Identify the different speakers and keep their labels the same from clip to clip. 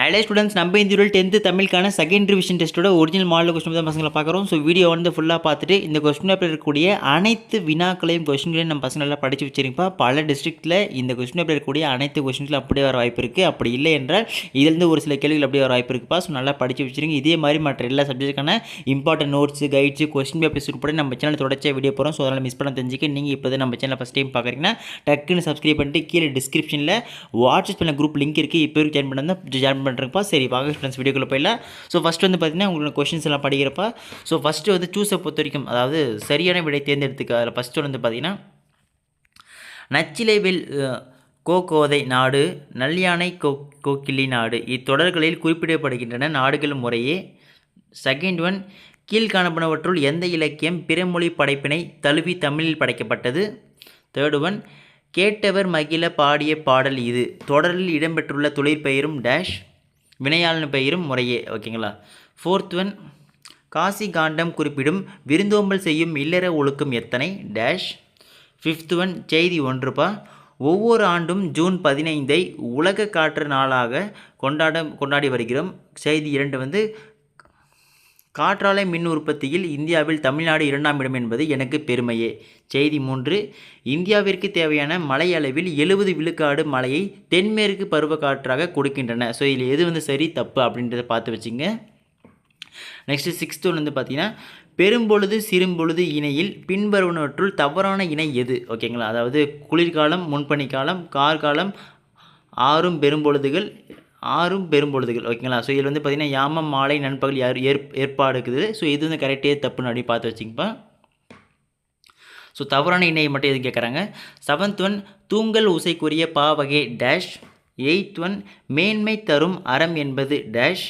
Speaker 1: ஆலே students நம்ம இந்த video 10th தமிழுக்கான செகண்ட் ரிவிஷன் டெஸ்ட்டோட ஒரிஜினல் மாடல் கொஸ்டின் தான் பசங்களை பார்க்குறோம். ஸோ வீடியோ வந்து ஃபுல்லாக பார்த்துட்டு இந்த கொஸ்டின் பேப்பர் இருக்கக்கூடிய அனைத்து வினாக்களையும் கொஸ்டின்களையும் நம்ம பசங்க நல்லா படித்து வச்சிருப்பா. பல டிஸ்ட்ரிக்ட்டில் இந்த கொஸ்டின் பேப்பர் இருக்கக்கூடிய அனைத்து கொஸ்டின்களும் அப்படியே வர வாய்ப்பு இருக்குது. அப்படி இல்லை என்றால் இதிலிருந்து ஒரு சில கேள்விகள் அப்படியே வர வாய்ப்பு இருக்குப்பா. ஸோ நல்லா படித்து வச்சிருங்க. இதே மாதிரி மற்ற எல்லா சப்ஜெக்ட்டுக்கான important notes guides question papers உட்பட நம்ம சேனல் தொடர்ச்சியாக வீடியோ போகிறோம். ஸோ அதனால் மிஸ் பண்ண தெரிஞ்சுக்க நீங்கள் இப்போ தான் நம்ம சேனல் ஃபஸ்ட் டைம் பார்க்குறீங்கன்னா டக்குன்னு சப்ஸ்கிரைப் பண்ணிட்டு கீழே டிஸ்கிரிப்ஷனில் வாட்ஸ்அப் சேனல் குரூப் லிங்க் இருக்குது. இப்போ ஜாயின் பண்ணால் ஜாயின் பண்ணுறப்பா. சரி ஃப்ரெண்ட்ஸ் வீடியோக்குள்ள போயிடலாம். ஸோ ஃபஸ்ட்டு வந்து பார்த்தீங்கன்னா உங்களுக்கு கொஸ்டின்ஸ் எல்லாம் படிக்கிறப்ப ஸோ ஃபஸ்ட்டு வந்து சூஸை பொறுத்த வரைக்கும் அதாவது சரியான விடை தேர்ந்தெடுத்துக்க. அதில் ஃபஸ்ட்டு வந்து பார்த்தீங்கன்னா நச்சிலைவில் கோகோதை நாடு நல்யானை கோக்கிலி நாடு இத்தொடர்களில் குறிப்பிடப்படுகின்றன நாடுகள் முறையே. செகண்ட் ஒன் கீழ்காணப்பனவற்றுள் எந்த இலக்கியம் பிறமொழி படைப்பினை தழுவி தமிழில் படைக்கப்பட்டது. தேர்டு ஒன் கேட்டவர் மகிழ பாடிய பாடல் இது தொடரில் இடம்பெற்றுள்ள தொழிற்பெயரும் டேஷ் வினையாளன் பெயரும் முறையே. ஓகேங்களா. ஃபோர்த் ஒன் காசி காண்டம் குறிப்பிடும் விருந்தோம்பல் செய்யும் இல்லற ஒழுக்கம் எத்தனை டேஷ். ஃபிஃப்த் ஒன் செய்தி ஒன்றுப்பா ஒவ்வொரு ஆண்டும் ஜூன் 15 உலக காற்று நாளாக கொண்டாடி வருகிறோம். செய்தி 2 வந்து காற்றாலை மின் உற்பத்தியில் இந்தியாவில் தமிழ்நாடு 2ஆம் இடம் என்பது எனக்கு பெருமையே. செய்தி 3 இந்தியாவிற்கு தேவையான மழை அளவில் 70 விழுக்காடு மழையை தென்மேற்கு பருவக்காற்றாக கொடுக்கின்றன. ஸோ இதில் எது வந்து சரி தப்பு அப்படின்றத பார்த்து வச்சுங்க. நெக்ஸ்ட்டு 6th ஒன் வந்து பார்த்தீங்கன்னா பெரும்பொழுது சிறும்பொழுது இணையில் பின்வருவனவற்றுள் தவறான இணை எது. ஓகேங்களா. அதாவது குளிர்காலம் முன்பனிக்காலம் கார்காலம் ஆறும் பெரும்பொழுதுகள் ஓகேங்களா. ஸோ இதில் வந்து பார்த்திங்கன்னா யாமம் மாலை நண்பகல் ஏற்பாடு இருக்குது. ஸோ இது வந்து கரெக்டே தப்புன்னு அப்படி பார்த்து வச்சுங்கப்பா. ஸோ தவறான இணையை மட்டும் எது கேட்குறாங்க. 7th ஒன் தூங்கல் உசைக்குரிய பாவகை டேஷ். 8th ஒன் மேன்மை தரும் அறம் என்பது டேஷ்.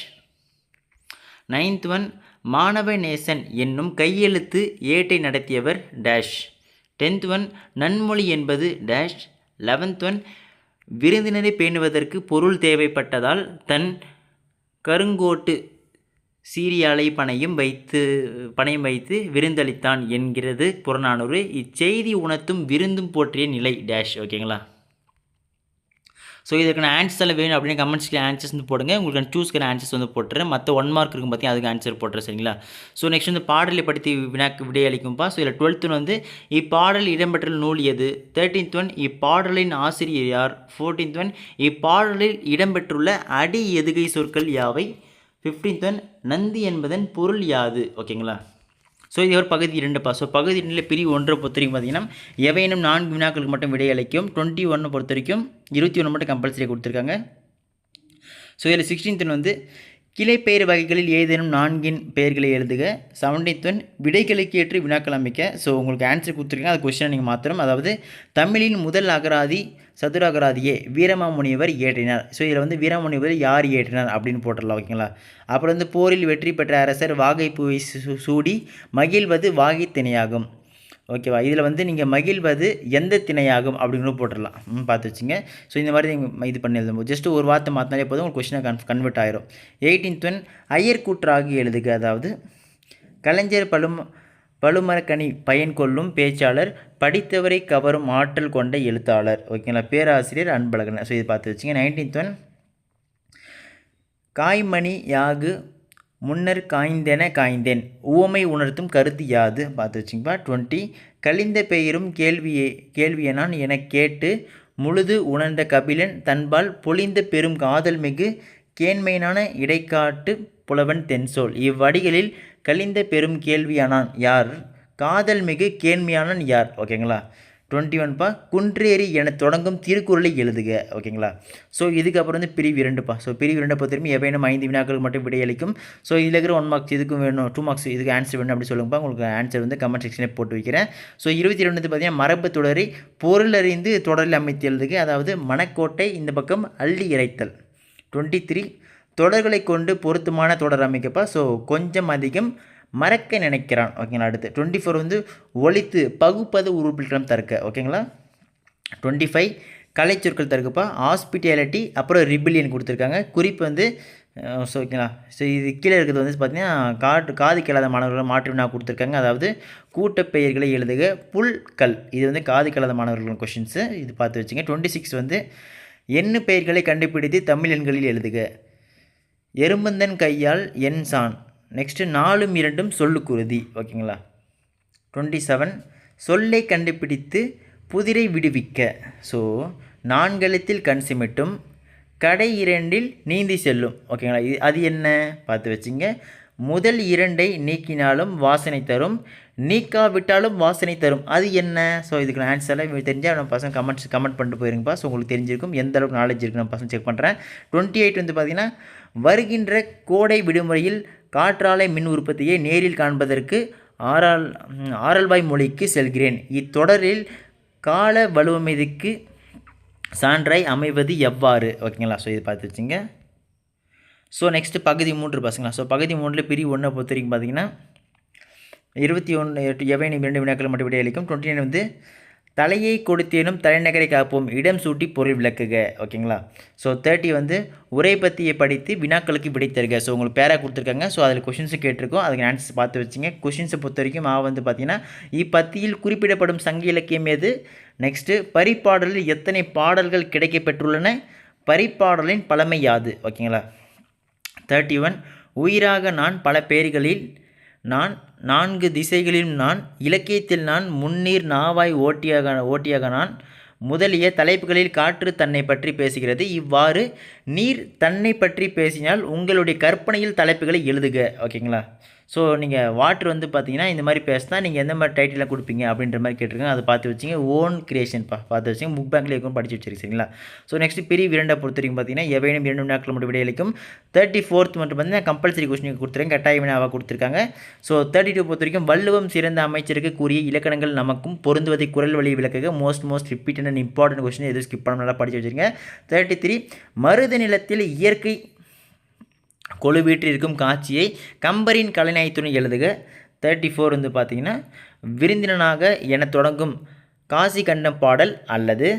Speaker 1: 9th ஒன் மாணவ நேசன் என்னும் கையெழுத்து ஏட்டை நடத்தியவர் டேஷ். 10th ஒன் நன்மொழி என்பது டேஷ். 11th ஒன் விருந்தினரை பேணுவதற்கு பொருள் தேவைப்பட்டதால் தன் கருங்கோட்டு சீரியாலை பணையும் வைத்து விருந்தளித்தான் என்கிறது புறநானூறு. இச்செய்தி உணர்த்தும் விருந்தும் போற்றிய நிலை டேஷ். ஓகேங்களா. ஸோ இதுக்கான ஆன்சர்ஸ் எல்லாம் வேணும் அப்படின்னு கமெண்ட்ஸ்க்கு ஆன்சர்ஸ் வந்து போடுங்க. உங்களுக்கு சூஸ்க்கிற ஆன்சர்ஸ் வந்து போட்டுறேன். மற்ற 1 மார்க் இருக்கும் பார்த்தீங்கன்னா அதுக்கு ஆன்சர் போட்டுறேன். சரிங்களா. ஸோ நெக்ஸ்ட் வந்து பாடலை படுத்தி விடையளிக்கும்பா. ஸோ இதில் 12th ஒன் வந்து இப்பாடல் இடம்பெற்ற நூல் எது. 13th ஒன் இப்பாடலின் ஆசிரியர் யார். 14th ஒன் இப்பாடலில் இடம்பெற்றுள்ள அடி எதுகை சொற்கள் யாவை. 15th ஒன் நந்தி என்பதன் பொருள் யாது. ஓகேங்களா. ஸோ இது ஒரு பகுதி 2பா. ஸோ பகுதி 2 பிரிவு 1 பொறுத்த வரைக்கும் பார்த்தீங்கன்னா எவையினும் 4 வினாக்களுக்கு மட்டும் விடையளிக்கும். 21 பொறுத்த வரைக்கும் 21 மட்டும் கம்பல்சரி கொடுத்துருக்காங்க. ஸோ இதில் 16th வந்து கிளைப்பெயர் வகைகளில் ஏதேனும் 4 பெயர்களை எழுதுக. 17th ஒன் விடைகளுக்கு ஏற்று வினாக்கள் அமைக்க. ஸோ உங்களுக்கு ஆன்சர் கொடுத்துருக்காங்க. அது கொஸ்டினை நீங்கள் மாத்திரம். அதாவது தமிழின் முதல் அகராதி சதுர அகராதியே வீரமாமுனிவர் இயற்றினார். ஸோ இதில் வந்து வீரமாமுனிவர் யார் இயற்றினார் அப்படின்னு போட்டுடலாம். ஓகேங்களா. அப்புறம் வந்து போரில் வெற்றி பெற்ற அரசர் வாகைப்பூவை சூடி மகிழ்வது வாகை திணையாகும். ஓகேவா. இதில் வந்து நீங்கள் மகிழ்வது எந்த திணையாகும் அப்படின்னு போட்டுடலாம். பார்த்து வச்சுங்க. ஸோ இந்த மாதிரி நீங்கள் இது பண்ணி எழுதும்போது ஜஸ்ட் ஒரு வார்த்தை மாற்றினாலே போதும் உங்களுக்கு கொஸ்டினை கன்வெர்ட் ஆயிரும். 18th ஒன் ஐயர் கூற்றாகி எழுதுக. அதாவது கலைஞர் பழுமரக்கனி பயன் கொள்ளும் பேச்சாளர் படித்தவரை கவரும் ஆற்றல் கொண்ட எழுத்தாளர். ஓகேங்களா. பேராசிரியர் அன்பழகன். ஸோ இது பார்த்து வச்சுங்க. 19th ஒன் காய்மணி யாகு முன்னர் காய்ந்தேன் உவமை உணர்த்தும் கருத்து யாது. பார்த்து வச்சுங்கப்பா. 20 கலிந்த பெயரும் கேள்வியனான் என கேட்டு முழுது உணர்ந்த கபிலன் தன்பால் பொழிந்த பெரும் காதல் மிகு கேண்மையினான இடைக்காட்டு புலவன் தென்சொல். இவ்வடிகளில் கலிந்த பெரும் கேள்வியானான் யார். காதல் மிகு கேண்மையானான் யார். ஓகேங்களா. 21பா குன்றேறி என தொடங்கும் திருக்குறளை எழுதுக. ஓகேங்களா. ஸோ இதுக்கப்புறம் வந்து பிரிவு 2பா. ஸோ பிரிவு 2 பொறுத்தவரைக்கும் எவையும் 5 வினாக்களுக்கு மட்டும் விடையளிக்கும். ஸோ இதில் இருக்கிற 1 மார்க்ஸ் இதுக்கும் வேணும் 2 மார்க்ஸ் இதுக்கு ஆன்சர் வேணும் அப்படி சொல்லுங்கப்பா. உங்களுக்கு ஆன்சர் வந்து கமெண்ட் செக்ஷனில் போட்டு வைக்கிறேன். ஸோ 22 வந்து பார்த்தீங்கன்னா மரபு தொடரை பொருள் அறிந்து தொடரில் அமைத்து எழுதுக. அதாவது மணக்கோட்டை இந்த பக்கம் அள்ளி இறைத்தல். 23 தொடர்களை கொண்டு பொருத்தமான தொடர் அமைக்கப்பா. ஸோ கொஞ்சம் அதிகம் மறக்க நினைக்கிறான். ஓகேங்களா. அடுத்து 24 வந்து ஒழித்து பகுப்பது உருப்பிடம் தருக்க. ஓகேங்களா. 25 கலை சொற்கள் தருக்கப்பா. ஹாஸ்பிட்டாலிட்டி அப்புறம் ரிபிலியன் கொடுத்துருக்காங்க. குறிப்பு வந்து ஸோ ஓகேங்களா. ஸோ இது கீழே இருக்கிறது வந்து பார்த்தீங்கன்னா காது கேளாத மாணவர்களை மாற்றி வினா கொடுத்துருக்காங்க. அதாவது கூட்டப்பெயர்களை எழுதுக புல்கல். இது வந்து காது கேளாத மாணவர்கள் கொஷின்ஸு. இது பார்த்து வச்சுங்க. 26 வந்து எண்ணு பெயர்களை கண்டுபிடித்து தமிழ் எண்களில் எழுதுக. எறும்பந்தன் கையால் என்சான். நெக்ஸ்ட்டு 4ம் 2ம் சொல்லுக்குருதி. ஓகேங்களா. 27 சொல்லை கண்டுபிடித்து புதிரை விடுவிக்க. ஸோ 4 எழுத்தில் கண் சிமிட்டும் கடை 2ல் நீந்தி செல்லும். ஓகேங்களா. அது என்ன பார்த்து வச்சுங்க. முதல் 2ஐ நீக்கினாலும் வாசனை தரும், நீக்காவிட்டாலும் வாசனை தரும். அது என்ன? ஸோ இதுக்கு ஆன்சர்லாம் தெரிஞ்சால் நம்ம பசங்க கமெண்ட் பண்ணிட்டு போயிருங்கப்பா. ஸோ உங்களுக்கு தெரிஞ்சிருக்கும் எந்த அளவுக்கு நாலேஜ் இருக்குது நான் பசங்க செக் பண்ணுறேன். 28 வந்து பார்த்திங்கன்னா வருகின்ற கோடை விடுமுறையில் காற்றாலை மின் உற்பத்தியை நேரில் காண்பதற்கு ஆரல்வாய் மொழிக்கு செல்கிறேன். இத்தொடரில் கால வலுவமைதிக்கு சான்றாய் அமைவது எவ்வாறு? ஓகேங்களா. ஸோ இது பார்த்து வச்சுங்க. ஸோ நெக்ஸ்ட்டு பகுதி 3 பசங்களா. ஸோ பகுதி 3 பிரிவு 1 பொறுத்த வரைக்கும் பார்த்தீங்கன்னா 21 எவையும் 2 வினாக்கள் மட்டும் விடை அளிக்கும். 29 வந்து தலையை கொடுத்தேனும் தலைநகரை காப்போம், இடம் சூட்டி பொருள் விளக்குக. ஓகேங்களா. ஸோ 30 வந்து உரை பற்றியை படித்து வினாக்களுக்கு விடை தருக. ஸோ உங்களுக்கு பேராக கொடுத்துருக்காங்க. ஸோ அதில் கொஷின்ஸும் கேட்டிருக்கோம், அதுக்கு ஆன்சர்ஸ் பார்த்து வச்சுங்க. கொஷின்ஸை பொறுத்த வரைக்கும் வந்து பார்த்தீங்கன்னா இப்பத்தியில் குறிப்பிடப்படும் சங்க இலக்கியம் எது? நெக்ஸ்ட்டு பரிப்பாடலில் எத்தனை பாடல்கள் கிடைக்கப்பெற்றுள்ளன? பரிப்பாடலின் பழமை யாது? ஓகேங்களா. 31 உயிராக நான் பல பேர்களில் நான் 4 திசைகளிலும் நான் இலக்கியத்தில் நான் முன்னீர் நாவாய் ஓட்டியாக நான் முதலிய தலைப்புகளில் காற்று தன்னை பற்றி பேசுகிறது. இவ்வாறு நீர் தன்னை பற்றி பேசினால் உங்களுடைய கற்பனையில் தலைப்புகளை எழுதுக. ஓகேங்களா. ஸோ நீங்கள் வாட்டர் வந்து பார்த்தீங்கன்னா இந்த மாதிரி பேசினா நீங்கள் எந்த மாதிரி டைட்டிலாக கொடுப்பீங்க அப்படின்ற மாதிரி கேட்டிருக்காங்க. அதை பார்த்து வச்சிங்க. ஓன் கிரியேஷன்ப்பா பார்த்து வச்சிங்க. புக் பேங்கில் இருக்கும் படித்து வச்சிருக்கீங்களா. ஸோ நெக்ஸ்ட் பிரிவு 2 பொறுத்த வரைக்கும் பார்த்தீங்கன்னா எவையும் 2 வினாக்கள் மட்டும் விடையளிக்கும். 34th மட்டும் பார்த்தீங்கன்னா கம்பல்சரி கொஸ்டின் கொடுத்துருக்காங்க, கட்டாய வினாவாக கொடுத்துருக்காங்க. ஸோ 32 பொறுத்த வரைக்கும் வள்ளுவம் சிறந்த அமைச்சருக்கு கூறிய இலக்கணங்கள் நமக்கும் பொருந்துவதை குரல் வழி விளக்குக. Most repeated and important question எதுவும் ஸ்கிப் பண்ண நல்லா படித்து வச்சுருங்க. 33 மருத நிலத்தில் இயற்கை கொழுவீற்றிருக்கும் காட்சியை கம்பரின் கலைநயத்துணை எழுதுக. 34 வந்து பார்த்தீங்கன்னா விருந்தினனாக என தொடங்கும் காசி கண்டம் பாடல் அல்லது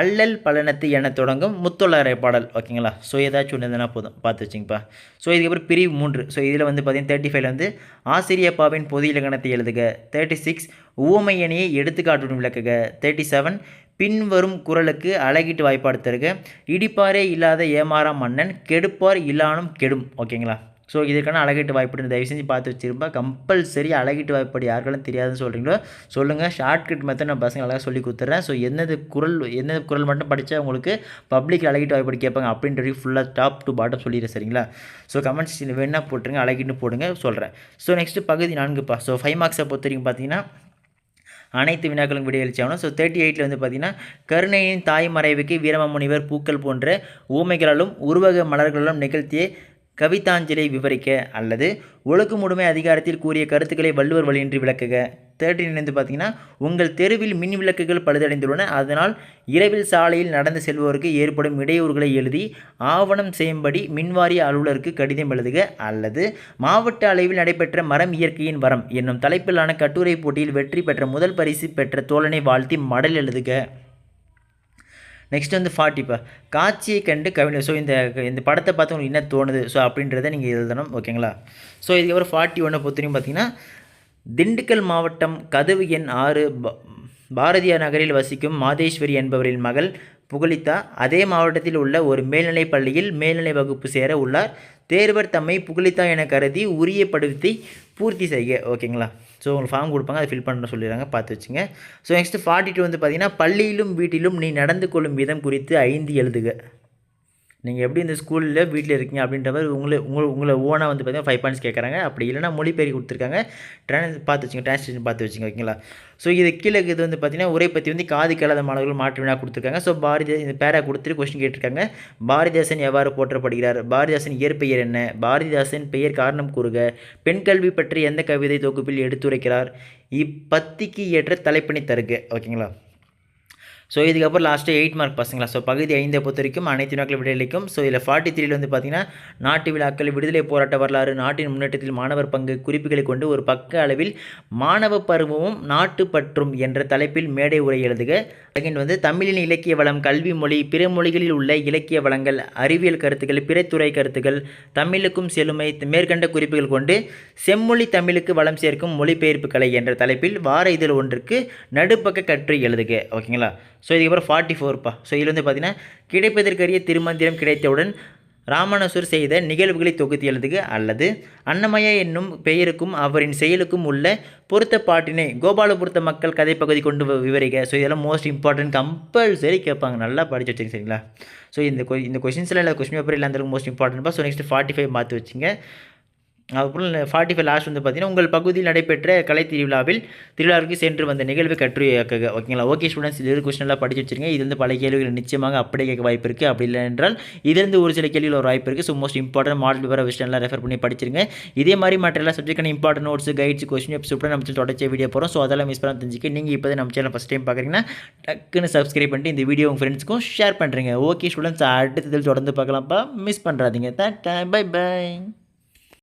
Speaker 1: அல்லல் பலனத்து என தொடங்கும் முத்தொள்ளாரை பாடல். ஓகேங்களா. ஸோ ஏதாச்சும் ஒன்று இருந்தால் போதும் பார்த்து வச்சுங்கப்பா. ஸோ இதுக்கப்புறம் பிரிவு 3. ஸோ இதில் வந்து பார்த்தீங்கன்னா 35 வந்து ஆசிரியப்பாவின் பொது இலக்கணத்தை எழுதுக. 36 உவமையணியை எடுத்துக்காட்டுடன் விளக்குக. 37 பின்வரும் குறளுக்கு அழகிட்டு வாய்ப்பாடு தருக. இடிப்பாரே இல்லாத ஏமாறா மன்னன் கெடுப்பார் இல்லானும் கெடும். ஓகேங்களா. ஸோ இதுக்கான அழகிட்டு வாய்ப்பாடு தயவு செஞ்சு பார்த்து வச்சுருப்பா. கம்பல்சரி அழகிட்டு வாய்ப்பாடு யாருக்கெல்லாம் தெரியாதுன்னு சொல்கிறீங்களோ சொல்லுங்கள். ஷார்ட்கட் மெத்தட் நான் பசங்க அழகாக சொல்லி கொடுத்துட்றேன். ஸோ என்னது குறள் மட்டும் படித்தா உங்களுக்கு பப்ளிக் அழகிட்டு வாய்ப்பாடு கேட்பாங்க அப்படின்றது ஃபுல்லாக டாப் டு பாட்டம் சொல்லிடுறேன். சரிங்களா. ஸோ கமெண்ட்ஸ் வேணால் போட்டுருங்க, அழகிட்டு போடுங்க சொல்கிறேன். ஸோ நெக்ஸ்ட்டு பகுதி 4ப்பா. ஸோ 5 மார்க்ஸை பொறுத்த வரைக்கும் பார்த்தீங்கன்னா அனைத்து வினாக்களும் விடையளிச்சாகணும். ஸோ 38 வந்து பார்த்தீங்கன்னா கருணையின் தாய் மறைவுக்கு வீரமாமுனிவர் பூக்கள் போன்ற ஊமைகளாலும் உருவக மலர்களாலும் நிகழ்த்திய கவிதாஞ்சலியை விவரிக்க அல்லது ஒழுக்கமுடைமை அதிகாரத்தில் கூறிய கருத்துக்களை வள்ளுவர் வழியின்றி விளக்குக. 39 வந்து பார்த்தீங்கன்னா உங்கள் தெருவில் மின் விளக்குகள் பழுதடைந்துள்ளன, அதனால் இரவில் சாலையில் நடந்து செல்வோருக்கு ஏற்படும் இடையூறுகளை எழுதி ஆவணம் செய்யும்படி மின்வாரிய அலுவலருக்கு கடிதம் எழுதுக. அல்லது மாவட்ட அளவில் நடைபெற்ற மரம் இயற்கையின் வரம் என்னும் தலைப்பிலான கட்டுரை போட்டியில் வெற்றி பெற்ற முதல் பரிசு பெற்ற தோழனை வாழ்த்தி மடல் எழுதுக. நெக்ஸ்ட் வந்து 40 காட்சியை கண்டு கவிஞர். ஸோ இந்த படத்தை பார்த்து உங்களுக்கு என்ன தோணுது ஸோ அப்படின்றத நீங்கள் எழுதணும். ஓகேங்களா. ஸோ இதுக்கப்புறம் 41 பொறுத்தவரைக்கும் பார்த்தீங்கன்னா திண்டுக்கல் மாவட்டம் கதவு எண் 6 பாரதியார் நகரில் வசிக்கும் மாதேஸ்வரி என்பவரின் மகள் புகழிதா அதே மாவட்டத்தில் உள்ள ஒரு மேல்நிலைப் பள்ளியில் மேல்நிலை வகுப்பு சேர உள்ளார். தேர்வர் தம்மை புகழிதா என கருதி உரிய படுவத்தை பூர்த்தி செய்க. ஓகேங்களா. ஸோ உங்களுக்கு ஃபார்ம் கொடுப்பாங்க, அதை ஃபில் பண்ண சொல்லிடுறாங்க, பார்த்து வச்சுங்க. ஸோ நெக்ஸ்ட்டு 42 வந்து பார்த்தீங்கன்னா பள்ளியிலும் வீட்டிலும் நீ நடந்து கொள்ளும் விதம் குறித்து 5 எழுதுக. நீங்கள் எப்படி இந்த ஸ்கூலில் வீட்டில் இருக்கீங்க அப்படின்ற மாதிரி உங்களை ஓனாக வந்து பார்த்தீங்கன்னா 5 பாயிண்ட்ஸ் கேட்குறாங்க. அப்படி இல்லைனா மொழிபெயர்ப்பு கொடுத்துருக்காங்க, பார்த்து வச்சுங்க, டிரான்ஸ்லேஷன் பார்த்து வச்சுங்க. ஓகேங்களா. ஸோ இது கீழே இது வந்து பார்த்தீங்கன்னா உரை பற்றி வந்து காது கேளாத மாணவர்கள் மாற்று வினா கொடுத்துருக்காங்க. ஸோ இந்த பேரா கொடுத்துட்டு கொஸ்டின் கேட்டிருக்காங்க. பாரதிதாசன் எவ்வாறு போற்றப்படுகிறார்? பாரதிதாசன் இயற்பெயர் என்ன? பாரதிதாசன் பெயர் காரணம் கூறுக. பெண் கல்வி பற்றி எந்த கவிதை தொகுப்பில் எடுத்துரைக்கிறார்? இப்பத்திக்கு ஏற்ற தலைப்பினை தருக. ஓகேங்களா. ஸோ இதுக்கப்புறம் லாஸ்ட்டு 8 மார்க் பசங்களா. ஸோ பகுதி 5 பொறுத்த வரைக்கும் அனைத்து வினாக்களும் விடையளிக்கும். ஸோ இதில் 43 வந்து பார்த்தீங்கன்னா நாட்டு விழாக்கள், விடுதலை போராட்ட வரலாறு, நாட்டின் முன்னேற்றத்தில் மாணவர் பங்கு குறிப்புகளை கொண்டு ஒரு பக்க அளவில் மாணவ பருவமும் நாட்டு பற்றும் என்ற தலைப்பில் மேடை உரை எழுதுக. செகண்ட் வந்து தமிழின் இலக்கிய வளம், கல்வி மொழி, பிற மொழிகளில் உள்ள இலக்கிய வளங்கள், அறிவியல் கருத்துக்கள், பிறத்துறை கருத்துக்கள், தமிழுக்கும் செழுமை மேற்கண்ட குறிப்புகள் கொண்டு செம்மொழி தமிழுக்கு வளம் சேர்க்கும் மொழிபெயர்ப்பு கலை என்ற தலைப்பில் வார இதழ் ஒன்றுக்கு நடுப்பக்க கற்று எழுதுக. ஓகேங்களா. ஸோ இதுக்கப்புறம் 44 ஸோ இதில் வந்து பார்த்தீங்கன்னா கிடைப்பதற்கரிய திருமந்திரம் கிடைத்தவுடன் ராமானுஜர் செய்த நிகழ்வுகளை தொகுத்து எழுதுக அல்லது அன்னமயா என்னும் பெயருக்கும் அவரின் செயலுக்கும் உள்ள பொருத்தப்பாட்டினை கோபாலபுரத்த மக்கள் கதைப்பகுதி கொண்டு விவரிக்க. ஸோ இதெல்லாம் மோஸ்ட் இம்பார்ட்டன்ட், கம்பல்சரி கேட்பாங்க, நல்லா படித்து வச்சுங்க சரிங்களா. ஸோ இந்த கொஷின்ஸில் இல்லை, கொஸ்டின் பேப்பர் இல்லாமல் மோஸ்ட் இம்பார்ட்டன்ட்பா. ஸோ நெக்ஸ்ட் 45 மாற்றி வச்சுங்க. அதுக்கப்புறம் 45 லாஸ்ட் வந்து பார்த்தீங்கன்னா உங்கள் பகுதியில் நடைபெற்ற கலை திருவிழாவிற்கு சென்று வந்த நிகழ்வு கட்டுரையாக்குக. ஓகேங்களா. ஓகே ஸ்டூடெண்ட்ஸ், இது கொஸ்டின் எல்லாம் படிச்சு வச்சிருங்க. இது வந்து பல கேள்விகள் நிச்சயமாக அப்படியே கேட்க வாய்ப்பு இருக்குது. அப்படி இல்லை என்றால் இதுலேருந்து ஒரு சில கேள்விகள் ஒரு வாய்ப்பு இருக்குது. So most important model paper விஷயம்லாம் ரெஃபர் பண்ணி படிச்சிருங்க. இதே மாதிரி மற்ற எல்லா சப்ஜெக்டான இம்பார்ட்டன்ட் நோட்ஸ், கைட்ஸ், கொஸ்டின் எபிசோட நம்ம தொடர்ச்சி வீடியோ போகிறோம். ஸோ அதெல்லாம் மிஸ் பண்ண தெரிஞ்சுக்க நீங்கள் இப்போ நம்ம சேனல் ஃபஸ்ட் டைம் பார்க்குறீங்கன்னா டக்குன்னு சப்ஸ்கிரைப் பண்ணிட்டு இந்த வீடியோ உங்கள் ஃப்ரெண்ட்ஸ்க்கும் ஷேர் பண்ணுறீங்க. ஓகே ஸ்டூடெண்ட்ஸ், அடுத்ததில் தொடர்ந்து பார்க்கலாம்ப்பா, மிஸ் பண்ணுறாதீங்க. Bye by.